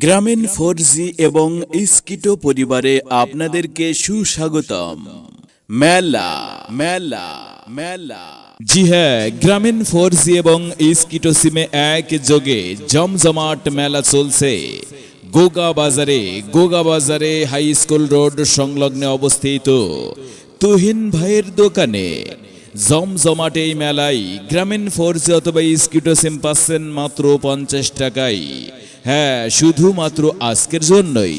গ্রামীণ 4G এবং স্কিটো পরিবারে আপনাদেরকে সুস্বাগতম। মেলা মেলা মেলা জি হ্যাঁ, গ্রামীণ 4G এবং স্কিটো সিমে একযোগে জমজমাট মেলা চলছে গোগা বাজারে হাই স্কুল রোড সংলগ্নে অবস্থিত তুহিন ভাইয়ের দোকানে। জমজমাট এই মেলায় গ্রামীণ 4G অথবা স্কিটো সিম পাচ্ছেন মাত্র 50 টাকায়। হ্যাঁ, শুধুমাত্র আজকের জন্যই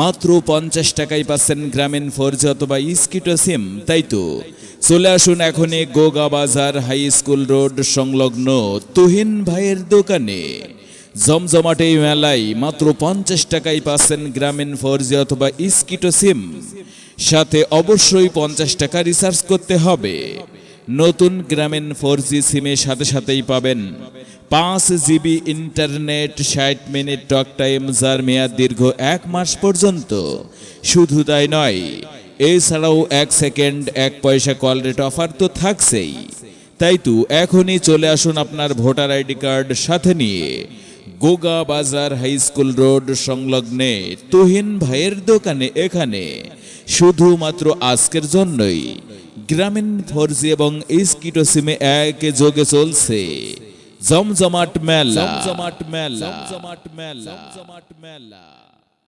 মাত্র 50 টাকায় পাচ্ছেন গ্রামীণ 4G অথবা স্কিটো সিম। তাই তো চলে আসুন এখনই গোগা বাজার হাই স্কুল রোড সংলগ্ন তুহিন ভাইয়ের দোকানে। জমজমাট এই মেলায় মাত্র 50 টাকায় পাচ্ছেন গ্রামীণ 4G অথবা স্কিটো সিম। সাথে অবশ্যই 50 টাকা রিচার্জ করতে হবে। নতুন গ্রামীণ 4G সিমের সাথে সাথেই পাবেন 5 GB internet, 60 minute talk time, যার মেয়াদ দীর্ঘ 1 মাস পর্যন্ত। শুধু তাই নয়, এছাড়াও 1 সেকেন্ড 1 পয়সা কল রেট অফার তো থাকছেই। তাই তো এখনই চলে আসুন আপনার ভোটার আইডি কার্ড সাথে নিয়ে গোগা বাজার হাই স্কুল রোড সংলগ্নে তুহিন ভাইয়ের দোকানে। এখানে শুধুমাত্র আজকের জন্যই গ্রামীণ 4G এবং স্কিটো সিমে একযোগে চলছে জমজমাট মেলা।